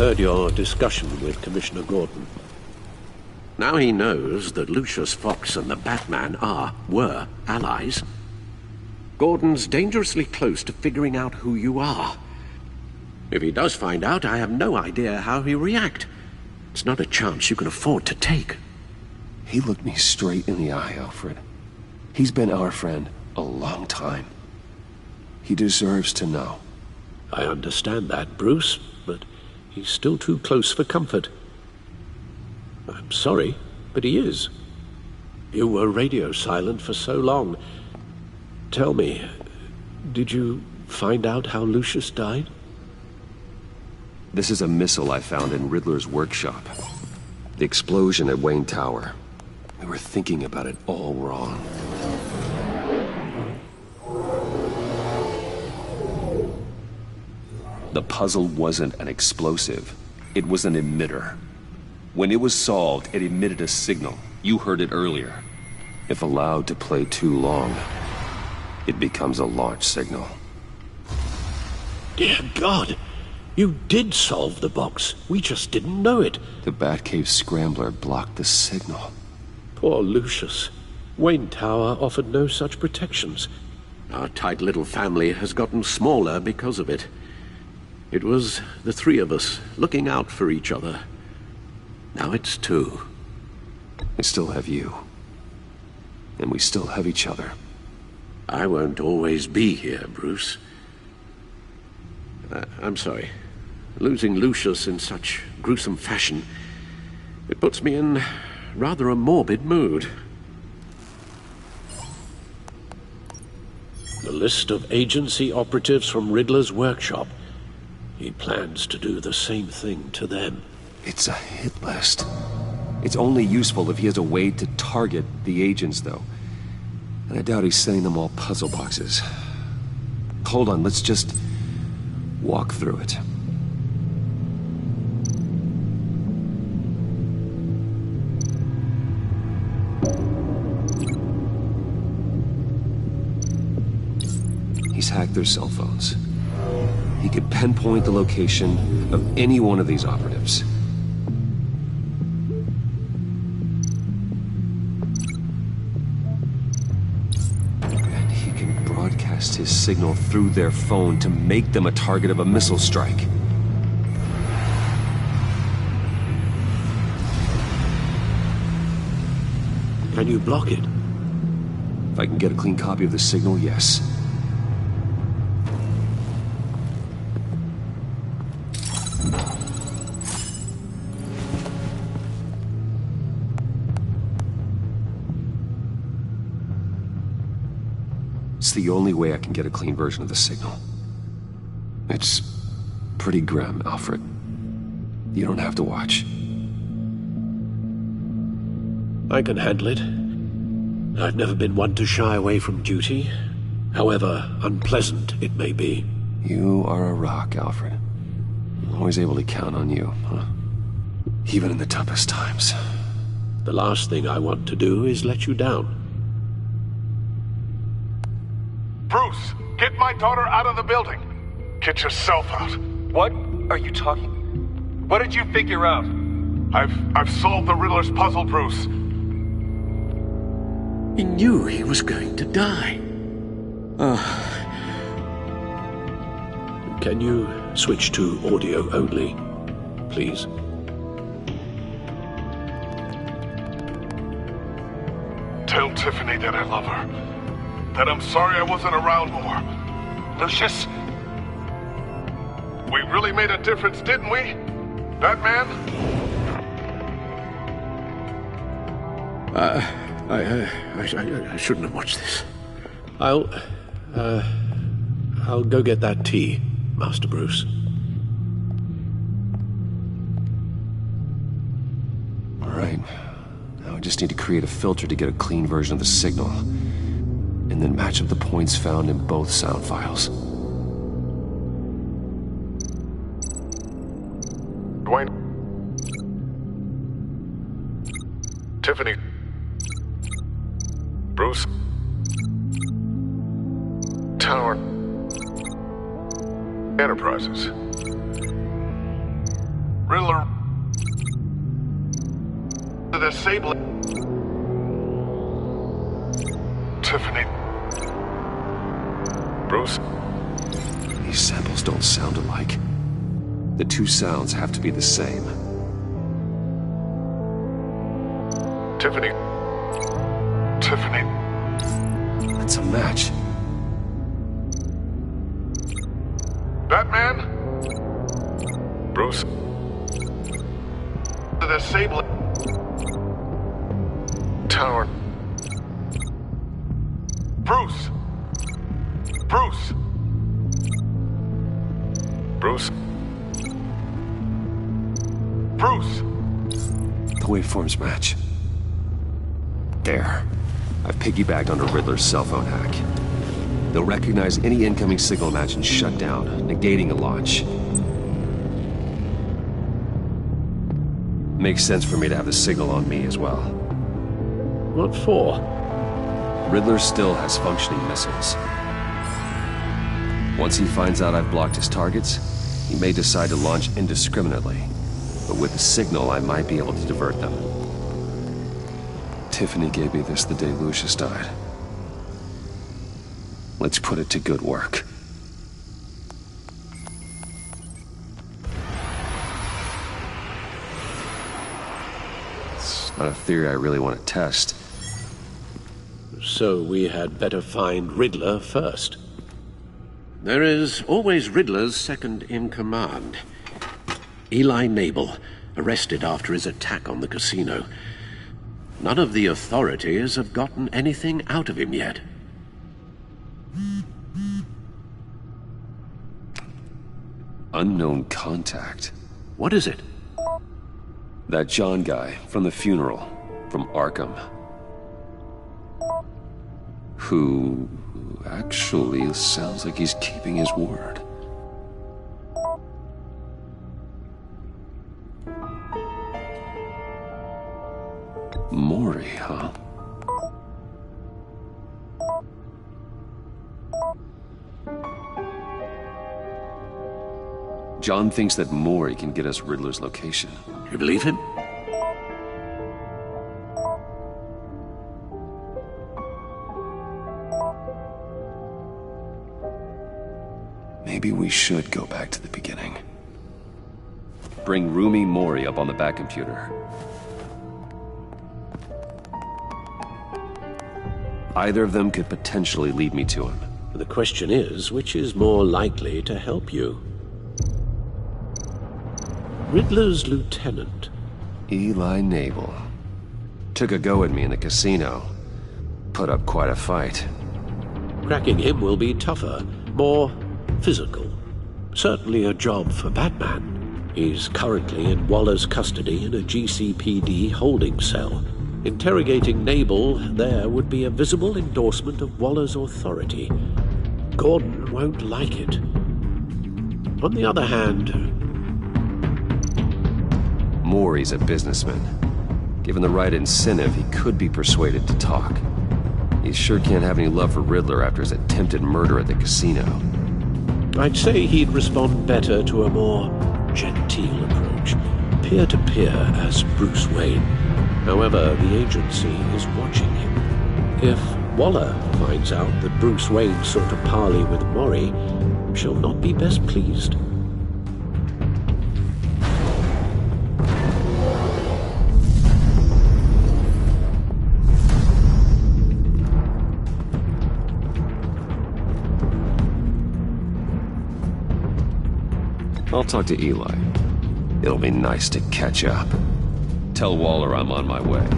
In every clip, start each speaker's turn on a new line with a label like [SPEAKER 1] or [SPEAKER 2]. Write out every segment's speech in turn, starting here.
[SPEAKER 1] heard your discussion with Commissioner Gordon. Now he knows that Lucius Fox and the Batman were allies. Gordon's dangerously close to figuring out who you are. If he does find out, I have no idea how he'll react. It's not a chance you can afford to take.
[SPEAKER 2] He looked me straight in the eye, Alfred. He's been our friend a long time. He deserves to know.
[SPEAKER 1] I understand that, Bruce, but he's still too close for comfort. I'm sorry, but he is. You were radio silent for so long. Tell me, did you find out how Lucius died?
[SPEAKER 2] This is a missile I found in Riddler's workshop. The explosion at Wayne Tower. We were thinking about it all wrong. The puzzle wasn't an explosive. It was an emitter. When it was solved, it emitted a signal. You heard it earlier. If allowed to play too long, it becomes a launch signal.
[SPEAKER 1] Dear God! You did solve the box. We just didn't know it.
[SPEAKER 2] The Batcave scrambler blocked the signal.
[SPEAKER 1] Poor Lucius. Wayne Tower offered no such protections. Our tight little family has gotten smaller because of it. It was the three of us looking out for each other. Now it's two.
[SPEAKER 2] I still have you. And we still have each other.
[SPEAKER 1] I won't always be here, Bruce. I'm sorry. Losing Lucius in such gruesome fashion, it puts me in rather a morbid mood. The list of agency operatives from Riddler's workshop. He plans to do the same thing to them.
[SPEAKER 2] It's a hit list. It's only useful if he has a way to target the agents, though. And I doubt he's sending them all puzzle boxes. Hold on, let's just walk through it. He's hacked their cell phones. He could pinpoint the location of any one of these operatives. And he can broadcast his signal through their phone to make them a target of a missile strike.
[SPEAKER 1] Can you block it?
[SPEAKER 2] If I can get a clean copy of the signal, yes. It's the only way I can get a clean version of the signal. It's pretty grim, Alfred. You don't have to watch.
[SPEAKER 1] I can handle it. I've never been one to shy away from duty, however unpleasant it may be.
[SPEAKER 2] You are a rock, Alfred. I'm always able to count on you, huh? Even in the toughest times.
[SPEAKER 1] The last thing I want to do is let you down.
[SPEAKER 3] Bruce, get my daughter out of the building. Get yourself out.
[SPEAKER 4] What are you talking? What did you figure out?
[SPEAKER 3] I've solved the Riddler's puzzle, Bruce.
[SPEAKER 1] He knew he was going to die. Can you switch to audio only, please?
[SPEAKER 3] Tell Tiffany that I love her. That I'm sorry I wasn't around more.
[SPEAKER 4] Lucius?
[SPEAKER 3] We really made a difference, didn't we? Batman?
[SPEAKER 1] I shouldn't have watched this. I'll go get that tea, Master Bruce.
[SPEAKER 2] All right. Now I just need to create a filter to get a clean version of the signal. And then match up the points found in both sound files.
[SPEAKER 3] Dwayne. Tiffany. Bruce. Tower. Enterprises. Riddler. The disabling. Tiffany. Bruce.
[SPEAKER 2] These samples don't sound alike. The two sounds have to be the same.
[SPEAKER 3] Tiffany. Tiffany.
[SPEAKER 2] That's a match.
[SPEAKER 3] Batman? Bruce? The disabling tower. Bruce! Bruce! Bruce? Bruce!
[SPEAKER 2] The waveforms match. There. I've piggybacked onto Riddler's cell phone hack. They'll recognize any incoming signal match and shut down, negating a launch. Makes sense for me to have the signal on me as well.
[SPEAKER 1] What for?
[SPEAKER 2] Riddler still has functioning missiles. Once he finds out I've blocked his targets, he may decide to launch indiscriminately. But with the signal, I might be able to divert them. Tiffany gave me this the day Lucius died. Let's put it to good work. It's not a theory I really want to test.
[SPEAKER 1] So we had better find Riddler first. There is always Riddler's second in command. Eli Nabel, arrested after his attack on the casino. None of the authorities have gotten anything out of him yet.
[SPEAKER 2] Unknown contact.
[SPEAKER 1] What is it?
[SPEAKER 2] That John guy from the funeral, from Arkham. Who actually sounds like he's keeping his word. Mori, huh? John thinks that Mori can get us Riddler's location.
[SPEAKER 1] You believe him?
[SPEAKER 2] Maybe we should go back to the beginning. Bring Rumi Mori up on the back computer. Either of them could potentially lead me to him.
[SPEAKER 1] The question is, which is more likely to help you? Riddler's lieutenant.
[SPEAKER 2] Eli Nabel. Took a go at me in the casino. Put up quite a fight.
[SPEAKER 1] Cracking him will be tougher, more physical. Certainly a job for Batman. He's currently in Waller's custody in a GCPD holding cell. Interrogating Nabel there would be a visible endorsement of Waller's authority. Gordon won't like it. On the other hand...
[SPEAKER 2] Mori's a businessman. Given the right incentive, he could be persuaded to talk. He sure can't have any love for Riddler after his attempted murder at the casino.
[SPEAKER 1] I'd say he'd respond better to a more genteel approach. Peer-to-peer as Bruce Wayne. However, the agency is watching him. If Waller finds out that Bruce Wayne sought a parley with Mori, she'll not be best pleased.
[SPEAKER 2] I'll talk to Eli. It'll be nice to catch up. Tell Waller I'm on my way.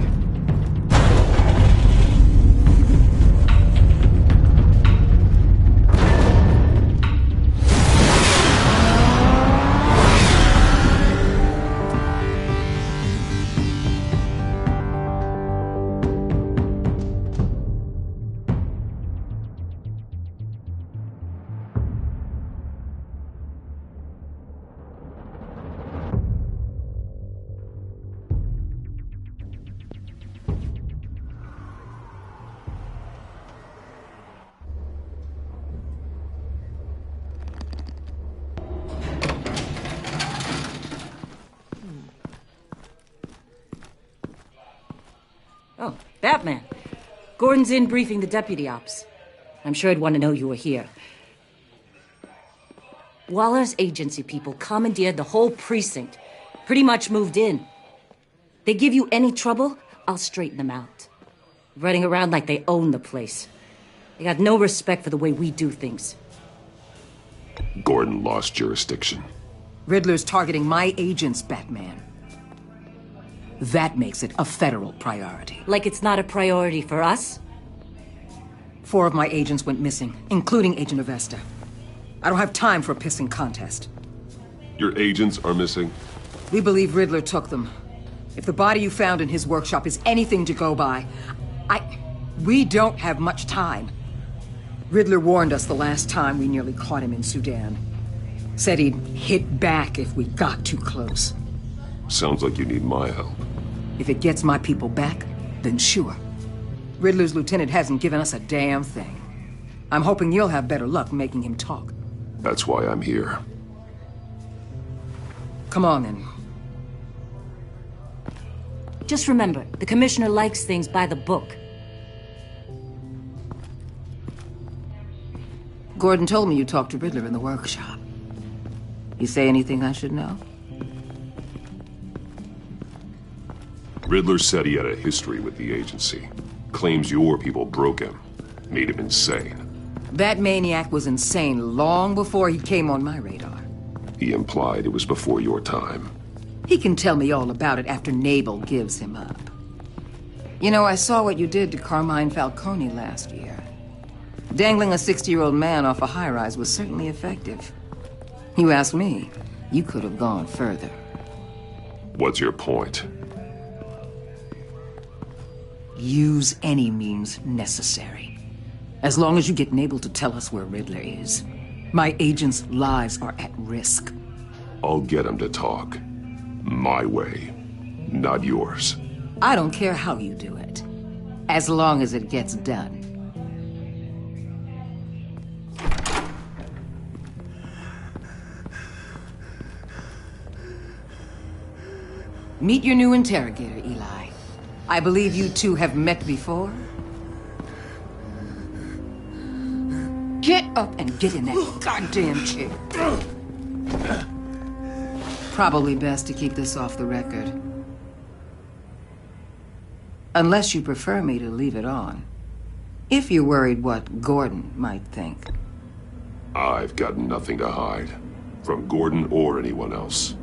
[SPEAKER 5] Oh, Batman. Gordon's in briefing the deputy ops. I'm sure I'd want to know you were here. Waller's agency people commandeered the whole precinct. Pretty much moved in. They give you any trouble, I'll straighten them out. Running around like they own the place. They got no respect for the way we do things.
[SPEAKER 6] Gordon lost jurisdiction.
[SPEAKER 7] Riddler's targeting my agents, Batman. That makes it a federal priority.
[SPEAKER 5] Like it's not a priority for us?
[SPEAKER 7] 4 of my agents went missing, including Agent Avesta. I don't have time for a pissing contest.
[SPEAKER 6] Your agents are missing?
[SPEAKER 7] We believe Riddler took them. If the body you found in his workshop is anything to go by, we don't have much time. Riddler warned us the last time we nearly caught him in Sudan. Said he'd hit back if we got too close.
[SPEAKER 6] Sounds like you need my help.
[SPEAKER 7] If it gets my people back, then sure. Riddler's lieutenant hasn't given us a damn thing. I'm hoping you'll have better luck making him talk.
[SPEAKER 6] That's why I'm here.
[SPEAKER 7] Come on, then.
[SPEAKER 5] Just remember, the commissioner likes things by the book.
[SPEAKER 7] Gordon told me you talked to Riddler in the workshop. You say anything I should know?
[SPEAKER 6] Riddler said he had a history with the agency. Claims your people broke him. Made him insane.
[SPEAKER 7] That maniac was insane long before he came on my radar.
[SPEAKER 6] He implied it was before your time.
[SPEAKER 7] He can tell me all about it after Nabel gives him up. You know, I saw what you did to Carmine Falcone last year. Dangling a 60-year-old man off a high-rise was certainly effective. You ask me, you could have gone further.
[SPEAKER 6] What's your point?
[SPEAKER 7] Use any means necessary. As long as you get Nabel to tell us where Riddler is. My agents' lives are at risk.
[SPEAKER 6] I'll get him to talk. My way, not yours.
[SPEAKER 7] I don't care how you do it, as long as it gets done. Meet your new interrogator, Eli. I believe you two have met before. Get up and get in that goddamn chair. Probably best to keep this off the record. Unless you prefer me to leave it on. If you're worried what Gordon might think.
[SPEAKER 6] I've got nothing to hide. From Gordon or anyone else.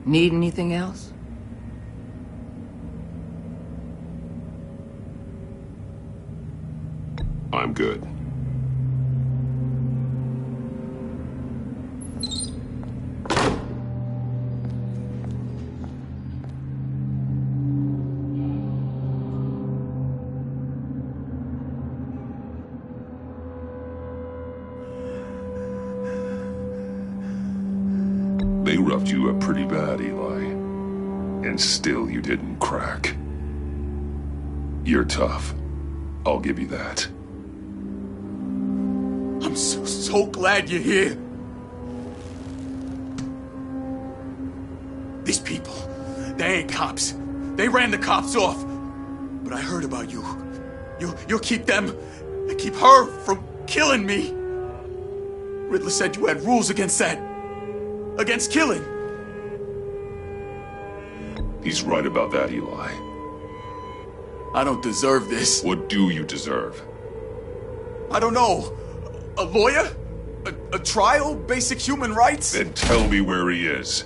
[SPEAKER 7] Need anything else?
[SPEAKER 6] I'm good. They roughed you up pretty bad, Eli. And still you didn't crack. You're tough. I'll give you that.
[SPEAKER 8] I'm so glad you're here. These people, they ain't cops. They ran the cops off. But I heard about you. You'll keep them, and keep her from killing me. Riddler said you had rules against that. Against killing.
[SPEAKER 6] He's right about that, Eli.
[SPEAKER 8] I don't deserve this.
[SPEAKER 6] What do you deserve?
[SPEAKER 8] I don't know. A lawyer? A trial? Basic human rights?
[SPEAKER 6] Then tell me where he is.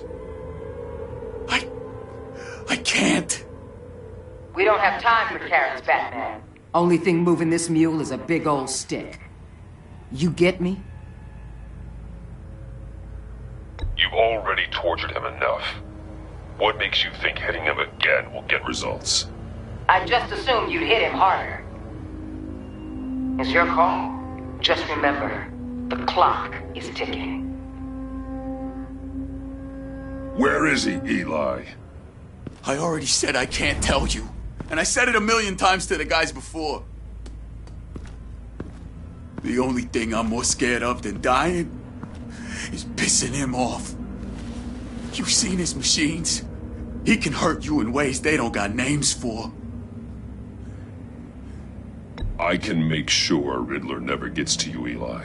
[SPEAKER 8] I can't.
[SPEAKER 7] We don't have time for carrots, Batman. Only thing moving this mule is a big old stick. You get me?
[SPEAKER 6] You've already tortured him enough. What makes you think hitting him again will get results?
[SPEAKER 7] I just assumed you'd hit him harder. It's your call. Just remember, the clock is ticking.
[SPEAKER 6] Where is he, Eli?
[SPEAKER 8] I already said I can't tell you. And I said it 1,000,000 times to the guys before. The only thing I'm more scared of than dying is pissing him off. You've seen his machines. He can hurt you in ways they don't got names for.
[SPEAKER 6] I can make sure Riddler never gets to you, Eli.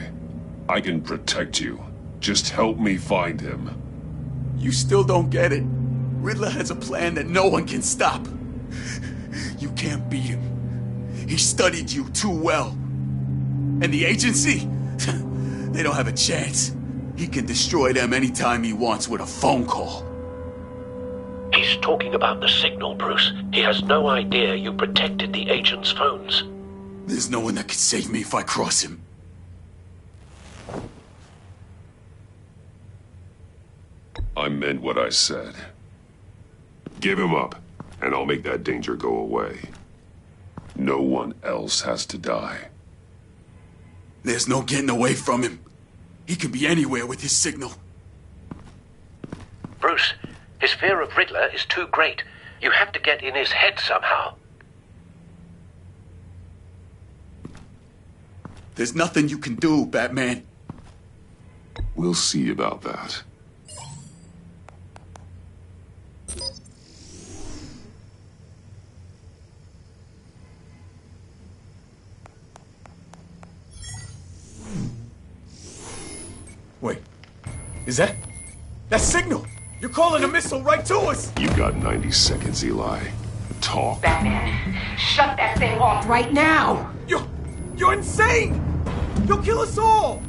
[SPEAKER 6] I can protect you. Just help me find him.
[SPEAKER 8] You still don't get it. Riddler has a plan that no one can stop. You can't beat him. He studied you too well. And the agency? They don't have a chance. He can destroy them anytime he wants with a phone call.
[SPEAKER 1] He's talking about the signal, Bruce. He has no idea you protected the agent's phones.
[SPEAKER 8] There's no one that can save me if I cross him.
[SPEAKER 6] I meant what I said. Give him up, and I'll make that danger go away. No one else has to die.
[SPEAKER 8] There's no getting away from him. He can be anywhere with his signal.
[SPEAKER 1] Bruce, his fear of Riddler is too great. You have to get in his head somehow.
[SPEAKER 8] There's nothing you can do, Batman.
[SPEAKER 6] We'll see about that.
[SPEAKER 8] Wait, is that signal? You're calling a missile right to us!
[SPEAKER 6] You've got 90 seconds, Eli. Talk.
[SPEAKER 7] Batman, shut that thing off right now!
[SPEAKER 8] You're insane! You'll kill us all!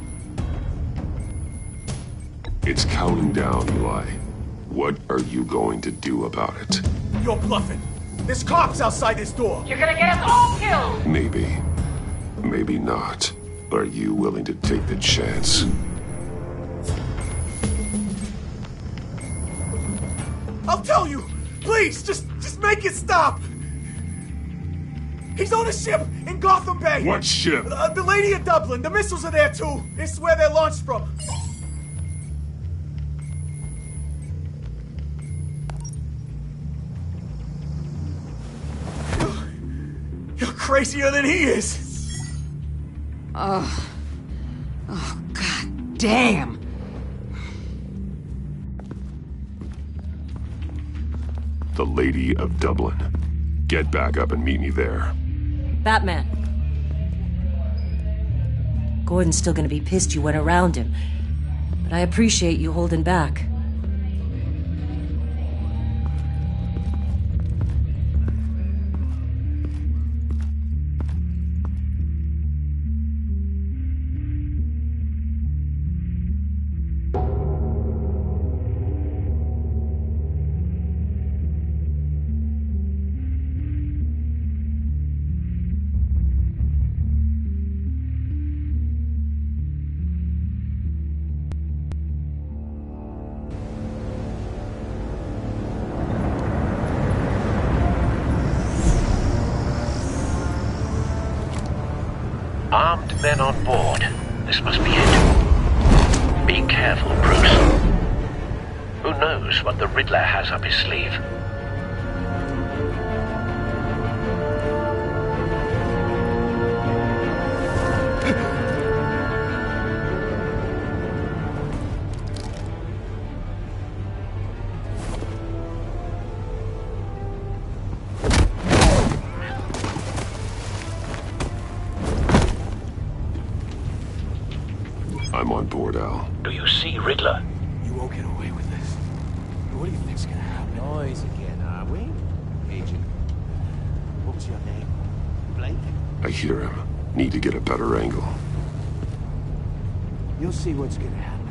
[SPEAKER 6] It's counting down, Eli. What are you going to do about it?
[SPEAKER 8] You're bluffing. There's cops outside this door.
[SPEAKER 7] You're gonna get us all killed!
[SPEAKER 6] Maybe. Maybe not. Are you willing to take the chance?
[SPEAKER 8] I'll tell you! Please, just make it stop! He's on a ship in Gotham Bay!
[SPEAKER 6] What ship?
[SPEAKER 8] The Lady of Dublin. The missiles are there, too. It's where they're launched from. You're crazier than he is!
[SPEAKER 7] Oh, god damn!
[SPEAKER 6] The Lady of Dublin. Get back up and meet me there.
[SPEAKER 5] Batman. Gordon's still gonna be pissed you went around him, but I appreciate you holding back.
[SPEAKER 1] Armed men on board. This must be it. Be careful, Bruce. Who knows what the Riddler has up his sleeve?
[SPEAKER 6] I'm on board, Al.
[SPEAKER 1] Do you see Riddler?
[SPEAKER 9] You won't get away with this. What do you think's gonna happen? Noise again, are we? Agent. What was your name? Blake?
[SPEAKER 6] I hear him. Need to get a better angle.
[SPEAKER 9] You'll see what's gonna happen.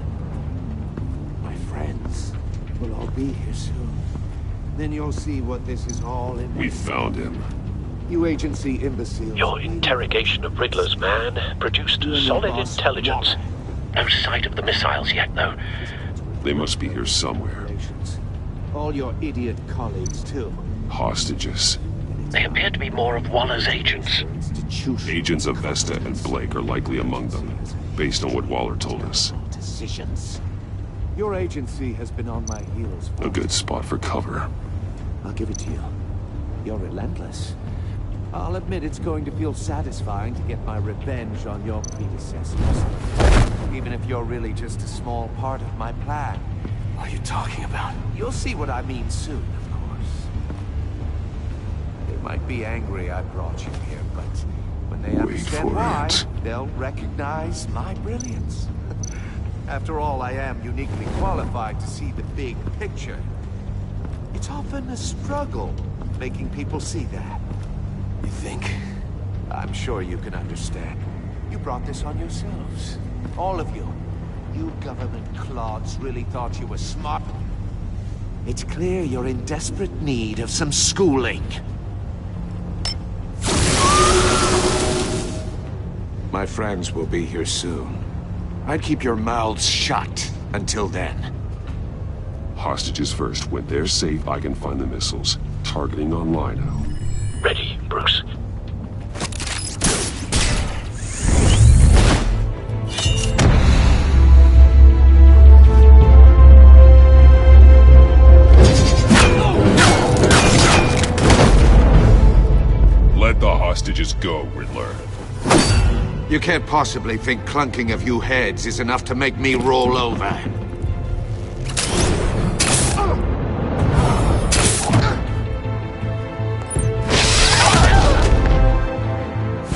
[SPEAKER 9] My friends will all be here soon. Then you'll see what this is all in.
[SPEAKER 6] We found him.
[SPEAKER 9] You agency imbeciles.
[SPEAKER 1] Your interrogation of Riddler's man produced solid intelligence. No sight of the missiles yet, though.
[SPEAKER 6] They must be here somewhere.
[SPEAKER 9] All your idiot colleagues, too.
[SPEAKER 6] Hostages.
[SPEAKER 1] They appear to be more of Waller's agents.
[SPEAKER 6] Agents of Vesta and Blake are likely among them, based on what Waller told us.
[SPEAKER 9] Decisions. Your agency has been on my heels for...
[SPEAKER 6] A good spot for cover.
[SPEAKER 9] I'll give it to you. You're relentless. I'll admit it's going to feel satisfying to get my revenge on your predecessors. even if you're really just a small part of my plan.
[SPEAKER 8] What are you talking about?
[SPEAKER 9] You'll see what I mean soon, of course. They might be angry I brought you here, but when they understand why, they'll recognize my brilliance. After all, I am uniquely qualified to see the big picture. It's often a struggle making people see that.
[SPEAKER 8] You think?
[SPEAKER 9] I'm sure you can understand. You brought this on yourselves. All of you. You government clods really thought you were smart. It's clear you're in desperate need of some schooling. My friends will be here soon. I'd keep your mouths shut until then.
[SPEAKER 6] Hostages first. When they're safe, I can find the missiles. Targeting on Lino.
[SPEAKER 1] Ready, Bruce.
[SPEAKER 6] Let the hostages go, Riddler.
[SPEAKER 9] You can't possibly think clunking a few heads is enough to make me roll over.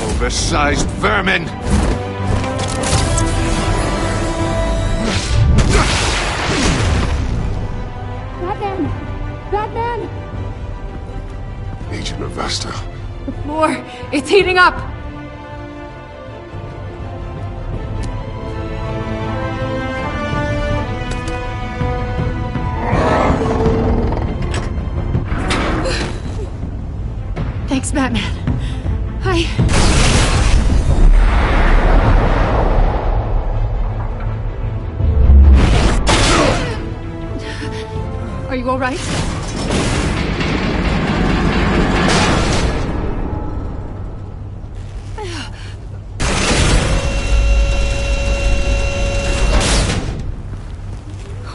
[SPEAKER 9] Oversized vermin!
[SPEAKER 10] Batman! Batman!
[SPEAKER 6] Agent Avesta.
[SPEAKER 10] The floor, it's heating up! Thanks, Batman. Are you all right?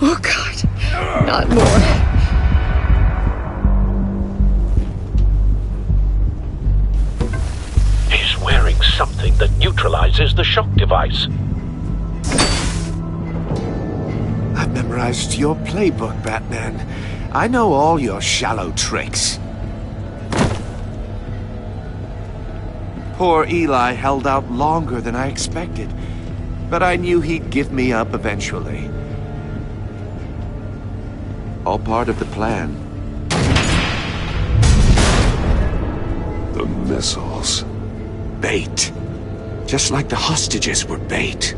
[SPEAKER 10] Oh, God. Not more.
[SPEAKER 1] Something that neutralizes the shock device.
[SPEAKER 9] I've memorized your playbook, Batman. I know all your shallow tricks. Poor Eli held out longer than I expected, but I knew he'd give me up eventually. All part of the plan.
[SPEAKER 6] The missiles.
[SPEAKER 9] Bait. Just like the hostages were bait.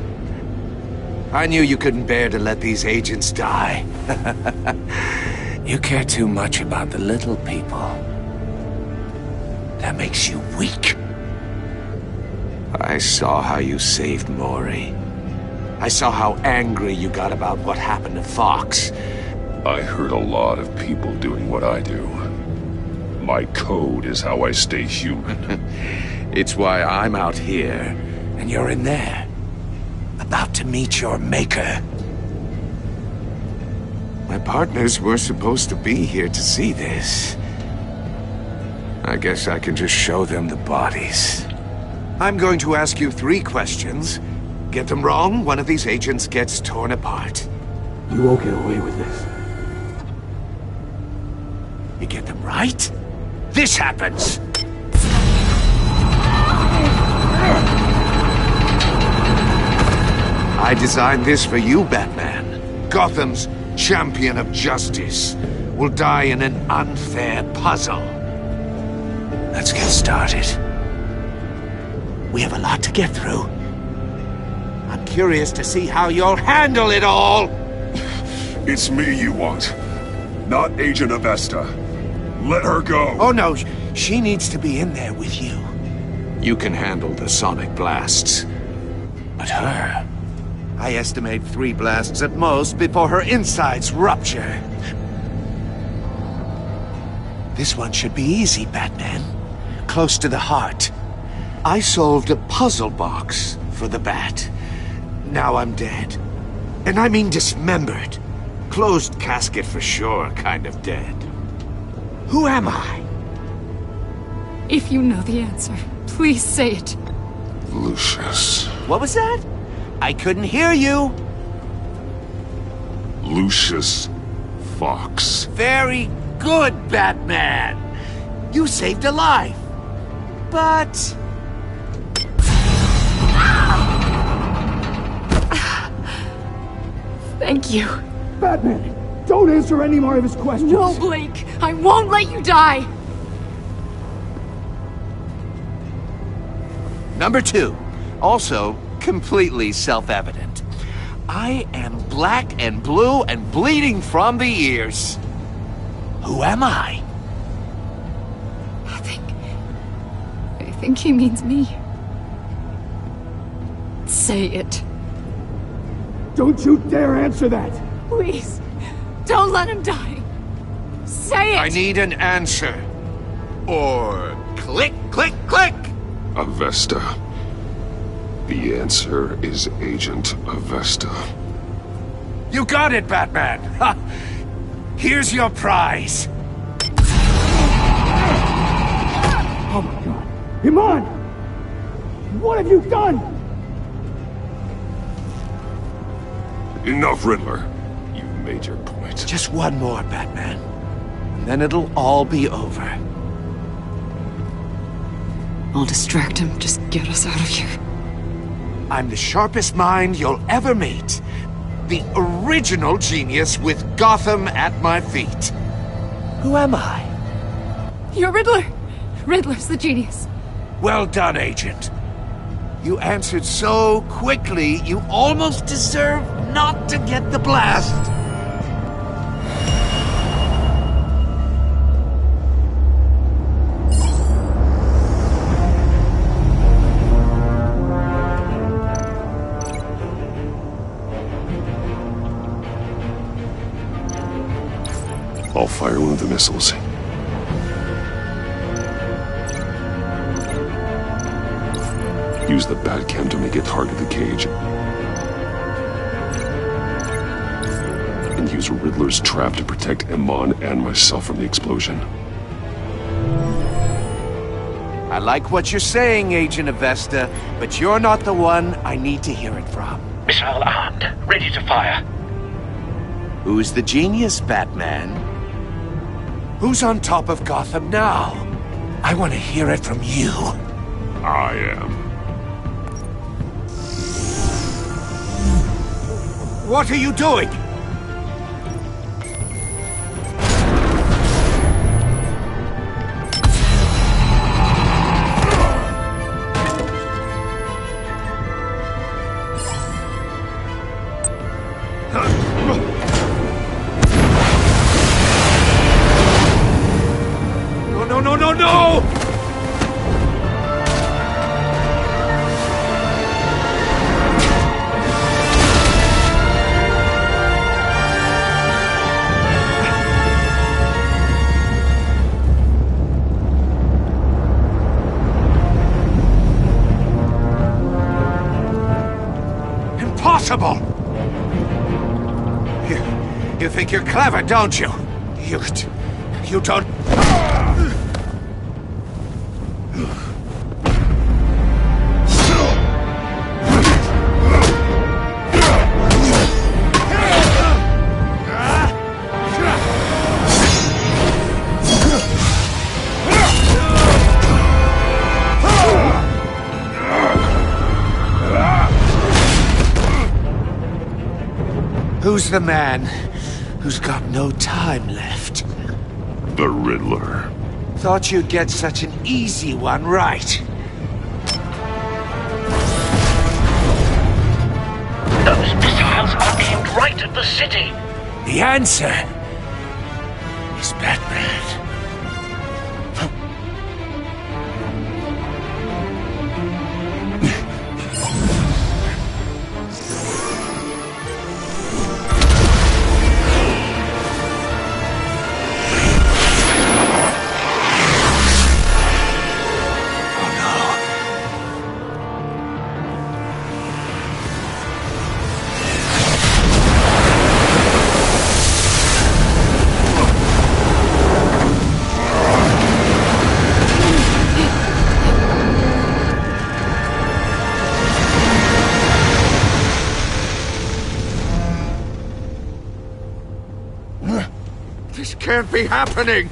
[SPEAKER 9] I knew you couldn't bear to let these agents die. You care too much about the little people. That makes you weak. I saw how you saved Maury. I saw how angry you got about what happened to Fox.
[SPEAKER 6] I heard a lot of people doing what I do. My code is how I stay human.
[SPEAKER 9] It's why I'm out here, and you're in there. About to meet your maker. My partners were supposed to be here to see this. I guess I can just show them the bodies. I'm going to ask you 3 questions. Get them wrong, one of these agents gets torn apart.
[SPEAKER 8] You won't get away with this.
[SPEAKER 9] You get them right, this happens! I designed this for you, Batman. Gotham's champion of justice will die in an unfair puzzle. Let's get started. We have a lot to get through. I'm curious to see how you'll handle it all!
[SPEAKER 6] It's me you want, not Agent Avesta. Let her go!
[SPEAKER 9] Oh no, she needs to be in there with you. You can handle the sonic blasts. But her... I estimate 3 blasts at most before her insides rupture. This one should be easy, Batman. Close to the heart. I solved a puzzle box for the Bat. Now I'm dead. And I mean dismembered. Closed casket for sure, kind of dead. Who am I?
[SPEAKER 10] If you know the answer, please say it.
[SPEAKER 6] Lucius.
[SPEAKER 9] What was that? I couldn't hear you.
[SPEAKER 6] Lucius Fox.
[SPEAKER 9] Very good, Batman. You saved a life. But...
[SPEAKER 10] Thank you.
[SPEAKER 11] Batman, don't answer any more of his questions.
[SPEAKER 10] No, Blake. I won't let you die.
[SPEAKER 9] Number 2, also completely self-evident. I am black and blue and bleeding from the ears. Who am I?
[SPEAKER 10] I think he means me. Say it.
[SPEAKER 11] Don't you dare answer that!
[SPEAKER 10] Please. Don't let him die. Say it!
[SPEAKER 9] I need an answer. Or click, click, click!
[SPEAKER 6] Avesta. The answer is Agent Avesta.
[SPEAKER 9] You got it, Batman! Ha! Here's your prize.
[SPEAKER 11] Oh my god. Iman! What have you done?
[SPEAKER 6] Enough, Riddler. You've made your point.
[SPEAKER 9] Just one more, Batman. And then it'll all be over.
[SPEAKER 10] I'll distract him. Just get us out of here.
[SPEAKER 9] I'm the sharpest mind you'll ever meet. The original genius with Gotham at my feet. Who am I?
[SPEAKER 10] You're Riddler. Riddler's the genius.
[SPEAKER 9] Well done, Agent. You answered so quickly, you almost deserve not to get the blast.
[SPEAKER 6] I'll fire one of the missiles. Use the Batcam to make it target the cage. And use Riddler's trap to protect Iman and myself from the explosion.
[SPEAKER 9] I like what you're saying, Agent Avesta, but you're not the one I need to hear it from.
[SPEAKER 12] Missile armed, ready to fire.
[SPEAKER 9] Who's the genius, Batman? Who's on top of Gotham now? I want to hear it from you.
[SPEAKER 6] I am.
[SPEAKER 9] What are you doing? No! Impossible! You think you're clever, don't you? You don't... Who's the man who's got no time left?
[SPEAKER 6] The Riddler.
[SPEAKER 9] Thought you'd get such an easy one right.
[SPEAKER 12] Those missiles are aimed right at the city.
[SPEAKER 9] The answer is Batman. This can't be happening!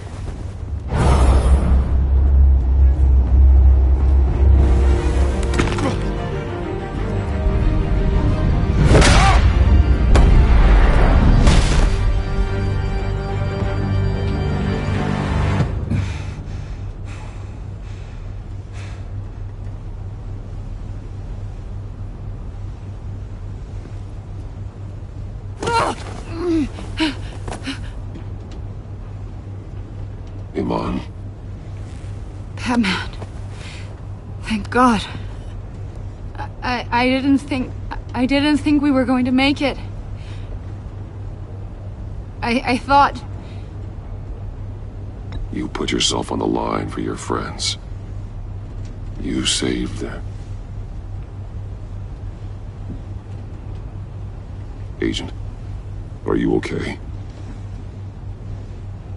[SPEAKER 6] Iman.
[SPEAKER 10] Batman. Thank God. I didn't think we were going to make it. I thought...
[SPEAKER 6] You put yourself on the line for your friends. You saved them. Agent, are you okay?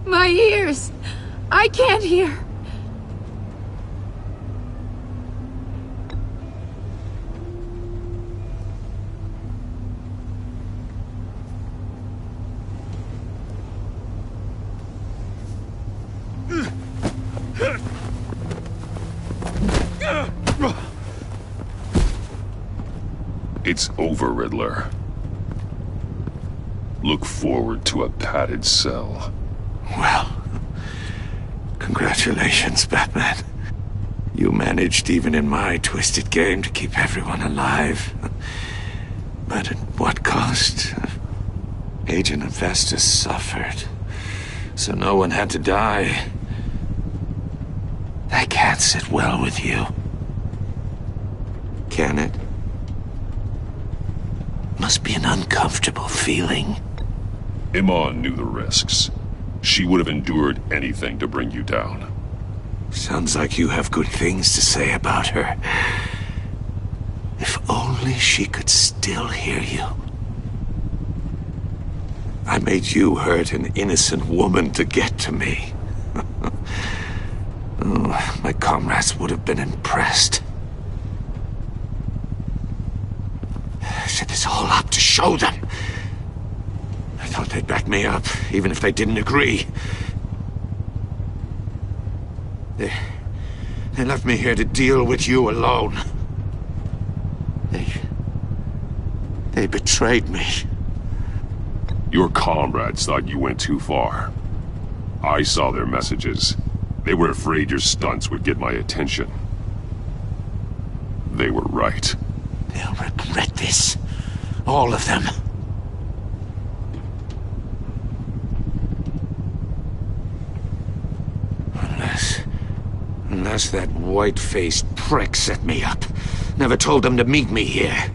[SPEAKER 10] My ears! I can't hear!
[SPEAKER 6] It's over, Riddler. Look forward to a padded cell.
[SPEAKER 9] Well, congratulations, Batman. You managed, even in my twisted game, to keep everyone alive. But at what cost? Agent Hephaestus suffered, so no one had to die. That can't sit well with you. Can it? Must be an uncomfortable feeling.
[SPEAKER 6] Iman knew the risks. She would have endured anything to bring you down.
[SPEAKER 9] Sounds like you have good things to say about her. If only she could still hear you. I made you hurt an innocent woman to get to me. Oh, my comrades would have been impressed. I set this all up to show them. I thought they'd back me up, even if they didn't agree. They left me here to deal with you alone. They betrayed me.
[SPEAKER 6] Your comrades thought you went too far. I saw their messages. They were afraid your stunts would get my attention. They were right.
[SPEAKER 9] They'll regret this. All of them. Unless that white-faced prick set me up. Never told them to meet me here.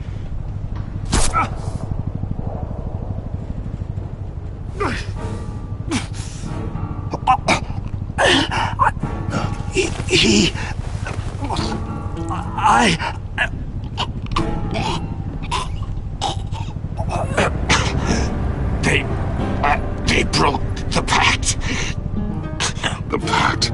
[SPEAKER 9] They broke the pact.
[SPEAKER 6] The pact?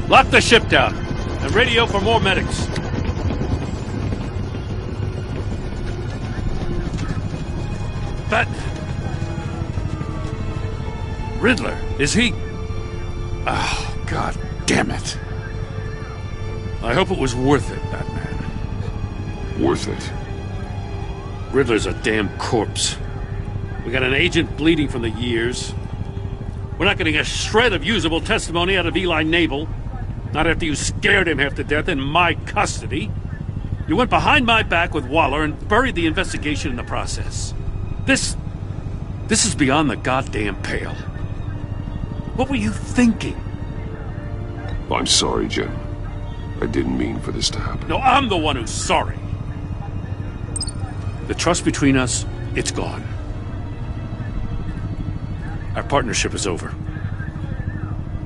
[SPEAKER 13] Lock the ship down, and radio for more medics. Riddler, is he? Oh, God damn it. I hope it was worth it, Batman.
[SPEAKER 6] Worth it?
[SPEAKER 13] Riddler's a damn corpse. We got an agent bleeding from the years. We're not getting a shred of usable testimony out of Eli Nabel. Not after you scared him half to death in my custody. You went behind my back with Waller and buried the investigation in the process. This is beyond the goddamn pale. What were you thinking?
[SPEAKER 6] I'm sorry, Jim. I didn't mean for this to happen.
[SPEAKER 13] No, I'm the one who's sorry. The trust between us, it's gone. Our partnership is over.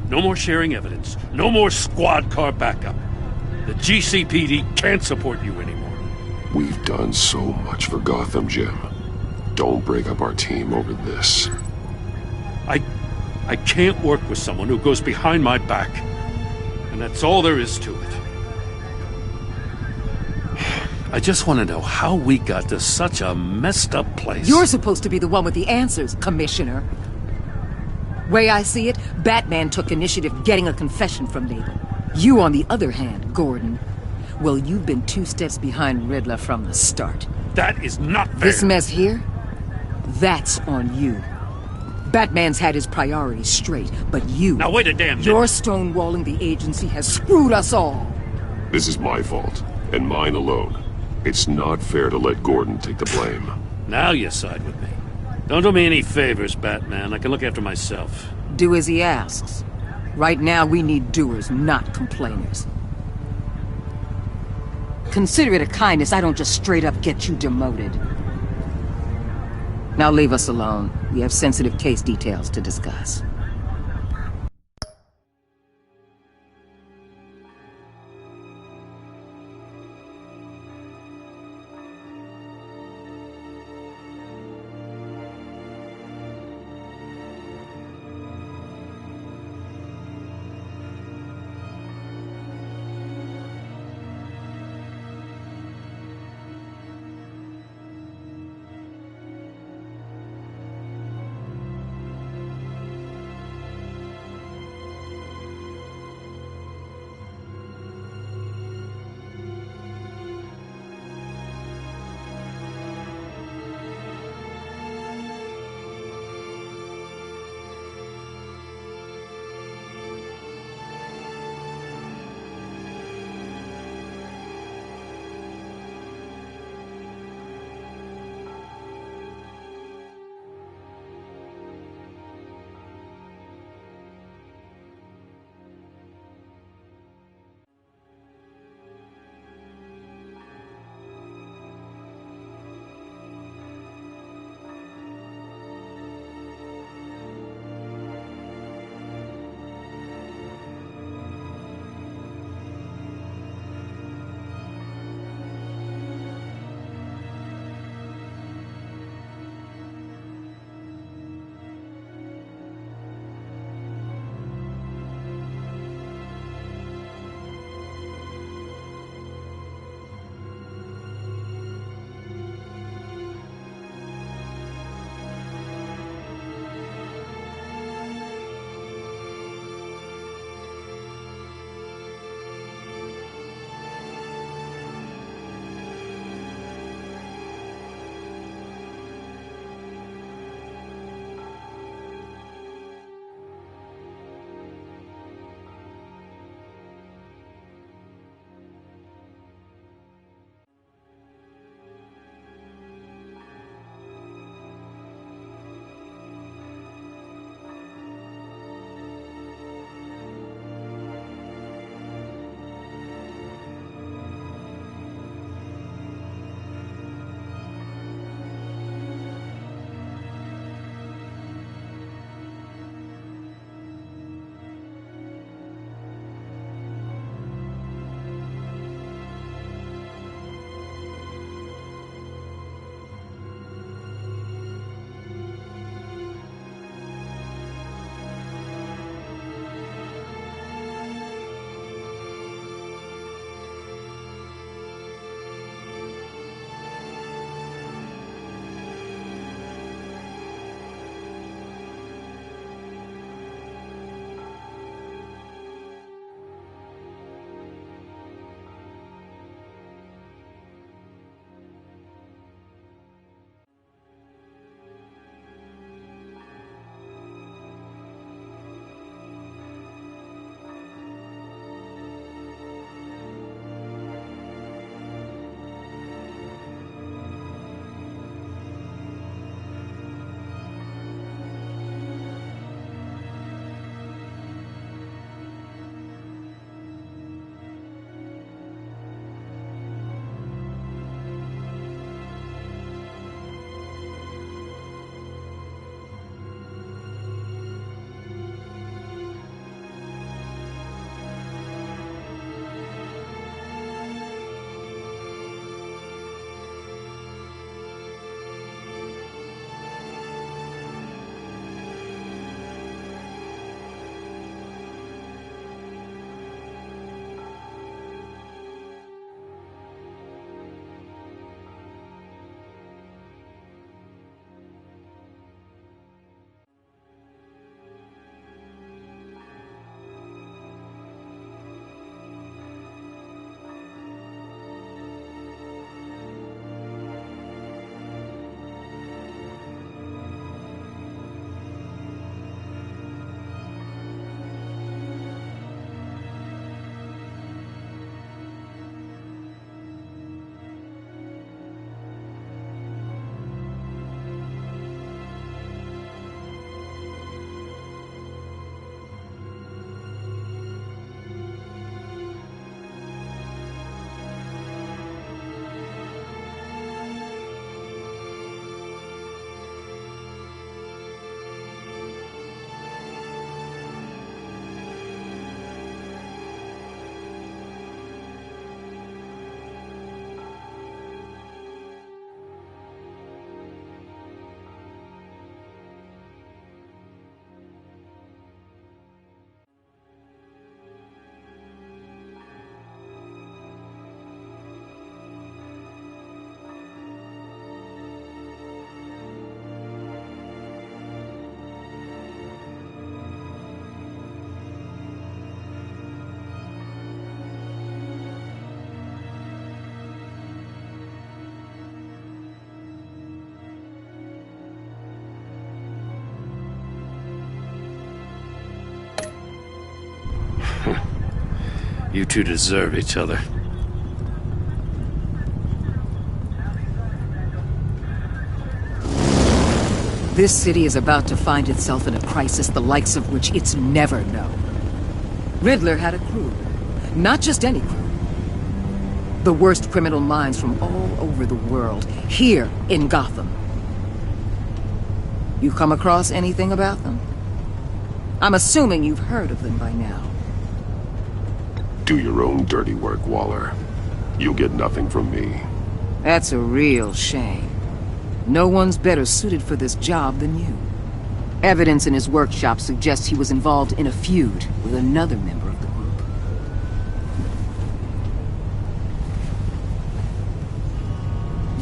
[SPEAKER 13] No more sharing evidence. No more squad car backup. The GCPD can't support you anymore.
[SPEAKER 6] We've done so much for Gotham, Jim. Don't break up our team over this.
[SPEAKER 13] I can't work with someone who goes behind my back. And that's all there is to it. I just want to know how we got to such a messed up place.
[SPEAKER 7] You're supposed to be the one with the answers, Commissioner. Way I see it, Batman took initiative getting a confession from Nabel. You, on the other hand, Gordon, well, you've been 2 steps behind Riddler from the start.
[SPEAKER 13] That is not fair.
[SPEAKER 7] This mess here, that's on you. Batman's had his priorities straight, but you...
[SPEAKER 13] Now wait a damn minute.
[SPEAKER 7] Your stonewalling the agency has screwed us all.
[SPEAKER 6] This is my fault, and mine alone. It's not fair to let Gordon take the blame.
[SPEAKER 13] Now you side with me. Don't do me any favors, Batman. I can look after myself.
[SPEAKER 7] Do as he asks. Right now, we need doers, not complainers. Consider it a kindness I don't just straight up get you demoted. Now leave us alone. We have sensitive case details to discuss.
[SPEAKER 13] You two deserve each other.
[SPEAKER 7] This city is about to find itself in a crisis the likes of which it's never known. Riddler had a crew. Not just any crew. The worst criminal minds from all over the world, here in Gotham. You come across anything about them? I'm assuming you've heard of them by now.
[SPEAKER 6] Do your own dirty work, Waller. You'll get nothing from me.
[SPEAKER 7] That's a real shame. No one's better suited for this job than you. Evidence in his workshop suggests he was involved in a feud with another member of the group.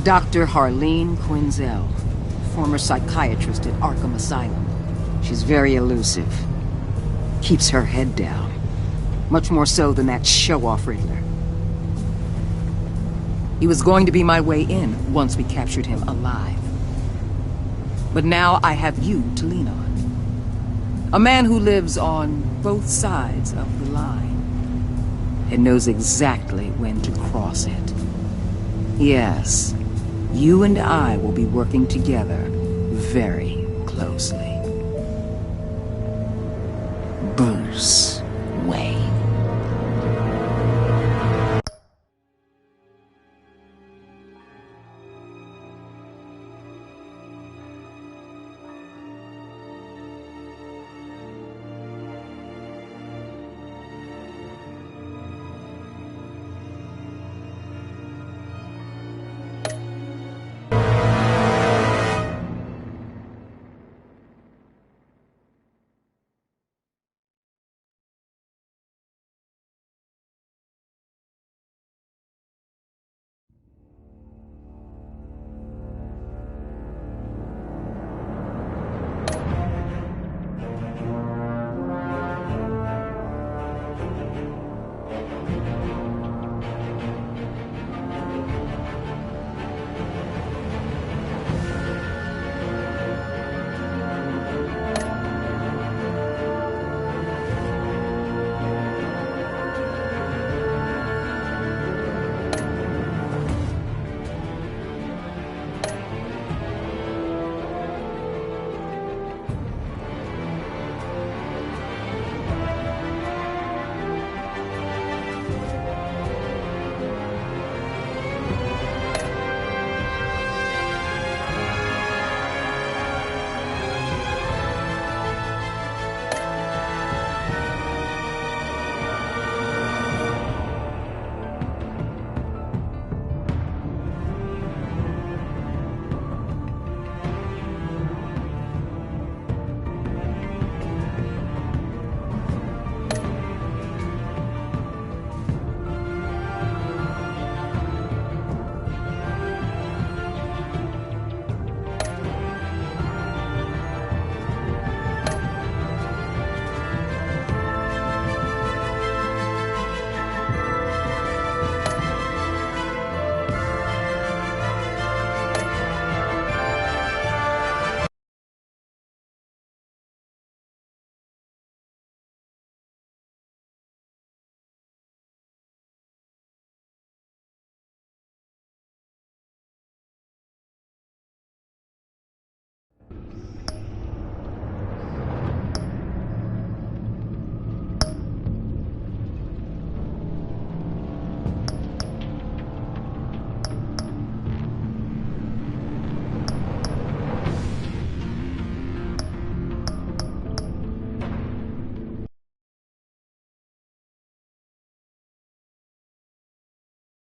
[SPEAKER 7] Dr. Harleen Quinzel, former psychiatrist at Arkham Asylum. She's very elusive. Keeps her head down. Much more so than that show-off Riddler. He was going to be my way in once we captured him alive. But now I have you to lean on. A man who lives on both sides of the line and knows exactly when to cross it. Yes, you and I will be working together very closely. Bruce.